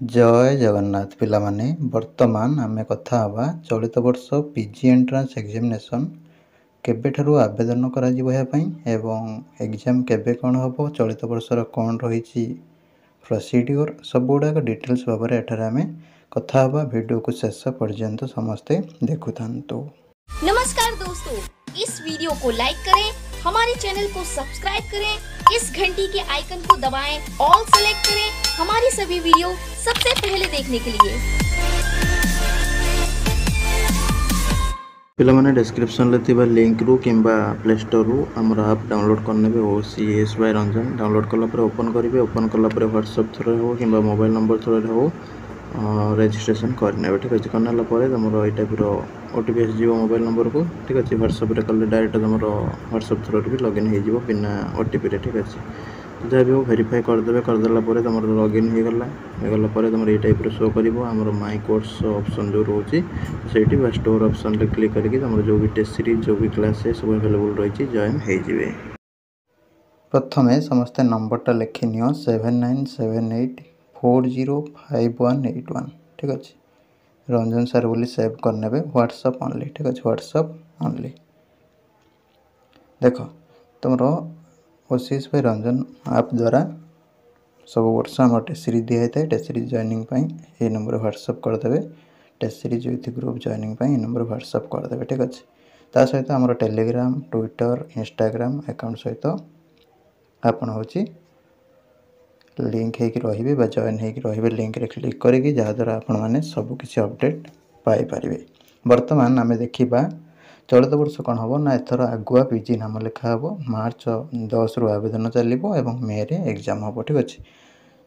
जय जगन्नाथ पिलामाने वर्तमान आमे कथा हवा चलित वर्ष पीजी एंट्रांस एग्जामिनेशन केबेठारु आवेदन करा जिवो या पई एवं एग्जाम केबे कोन हबो चलित वर्षर कोन रहिछि प्रोसीड्यूर सब गुडाक डिटेल्स भाबरे एठारे आमे कथा हवा वीडियो को शेष पर्यंत समस्ते देखुथांतु। नमस्कार दोस्तों, इस वीडियो को लाइक करें, हमारे चैनल को सब्सक्राइब करें, इस घंटी के आइकन को दबाएं, ऑल सेलेक्ट करें हमारी सभी वीडियो सबसे पहले देखने के लिए। पिला माने डिस्क्रिप्शन ले थिबा लिंक रु किंबा प्ले स्टोर रु हमर ऐप डाउनलोड करनेबे OCS बाय रंजन डाउनलोड कला पर ओपन करिवे। ओपन कला पर WhatsApp थ्रू हो किंबा मोबाइल नंबर थ्रू हो रजिस्ट्रेशन करने ठीक अच्छे करना तुम ये टाइप OTP आसो मोबाइल नंबर को ठीक अच्छे WhatsApp रे कले डायरेक्ट तुम WhatsApp थ्रू भी लॉगिन हो बिना OTP रे ठीक अच्छे जहाँ भी हो वेरीफाई करदे करदेला तुम लॉगिन होगला तुम ये टाइप शो कर माई कोर्स ऑप्शन जो रोचे से स्टोर ऑप्शन रे क्लिक करके तुम जो भी टेस्ट सीरीज जो भी क्लास है सब अवेलेबल रही जॉइन हो। प्रथम समस्ते नंबरटा लिखि नियो 7978405181 ठीक अच्छे रंजन सर बोली सेव करने व्हाट्सअप ओनली ठीक अच्छे व्हाट्सअप ओनली देख तुम OCS बाय रंजन ऐप द्वारा सब वर्ष आम टेस्ट सीरीज दिखाई था टेस्ट सीरीज जॉइनिंग ये नंबर व्हाट्सअप करदे test series with group joining ये नंबर व्हाट्सअप करदे ठीक अच्छे ता सहित आम टेलीग्राम ट्विटर इंस्टाग्राम अकाउंट सहित आपन होची लिंक है जॉइन हो लिंक रे क्लिक करके जहाँद्वारा आपण मैंने सबकि अपडेट पाइपर। बर्तमान आम देखा चलित वर्ष कौन हम ना एथर आगुआ पीजी नाम लिखा हम मार्च 10 रु आवेदन चलो और मे रे एग्जाम हम ठीक अच्छे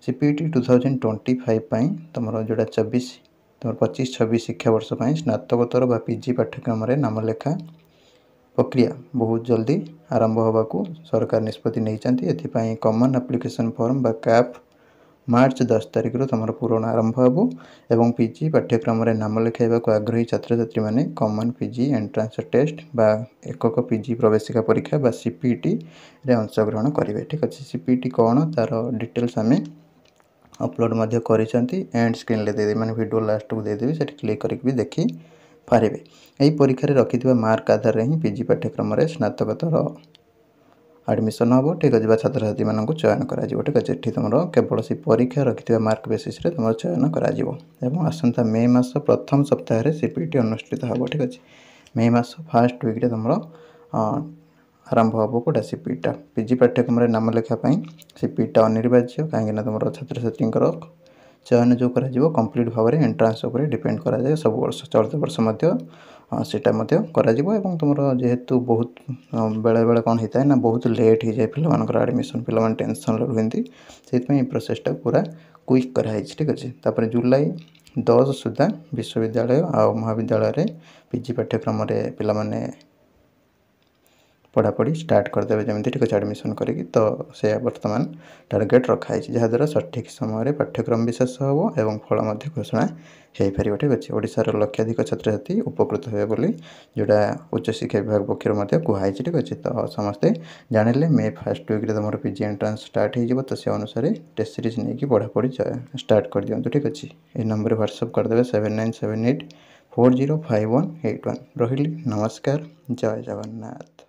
CPT 2025 तुम जोड़ा 24 तुम 25-26 शिक्षा वर्ष स्नातकोत्तर बा पीजी पाठ्यक्रम नाम लेखा प्रक्रिया बहुत जल्दी आरंभ होगा सरकार निष्पत्ति नहीं कॉमन एप्लिकेशन फॉर्म बा कैप मार्च 10 तारिख तुम पूरण आरंभ हो एवं पीजी पाठ्यक्रम नाम लिखाइबा आग्रही छात्र छात्री माने कॉमन पीजी एंट्रांस टेस्ट बा एकक पीजी प्रवेशिका परीक्षा बा CPT रे अंशग्रहण करेंगे ठीक अच्छे CPT कौन तार डिटेल्स आम अपलोड एंड स्क्रीन ले दे मैंने वीडियो लास्ट को देदेवी से क्लिक करके देखी पारे। यही परीक्षा रखि मार्क आधार ही पीजी पाठ्यक्रम स्नातकोत्तर एडमिशन हम ठीक अच्छे छात्र छात्री मानक चयन कर ठीक अच्छे तुम केवल से परीक्षा रखि मार्क बेसीस तुम चयन कर आसंता मे मास प्रथम सप्ताह CPT अनुष्ठित हम ठीक अच्छे मे मास फास्ट वीक तुम आरंभ हम कौटा CPT पीजी पाठ्यक्रम नाम लेखापी CPT अनिर्वाज्य कहीं तुम छात्र छात्री चयन जो कंप्लीट भाव में एंट्रांस उपर डिपेंड कराए सब वर्ष चलित वर्ष सेटा तुम जेहेतु बहुत बेले बेले कौन होता है ना बहुत लेट हो जाए पिलामानकर एडमिशन पिला टेंशन रुहती से प्रोसेसटा पूरा क्विक कराई ठीक अच्छे तापर जुलाई 10 सुधा विश्वविद्यालय आ महाविद्यालय पीजी पाठ्यक्रम पिलामाने पढ़ापढ़ी स्टार्ट करदे जमी ठीक अच्छे एडमिशन करी तो से बर्तमान टार्गेट रखाई जहाँद्वारा सठिक समय पाठ्यक्रम विशेष हो एवं फल घोषणा हो पार ठीक अच्छे ओडिशार लक्षाधिक छात्र छात्री उपकृत हे बोली जोड़ा उच्चशिक्षा विभाग पक्ष कहुई ठीक अच्छे तो समस्ते जानिले मे फास्ट वीक तुम पीजी एंट्रांस स्टार्ट हो तो से अनुसार टेस्ट सीरीज नहीं पढ़ापढ़ी स्टार्ट कर दिंतु ठीक अच्छे ये नंबर व्हाट्सअप करदे 7978405181 रही। नमस्कार, जय जगन्नाथ।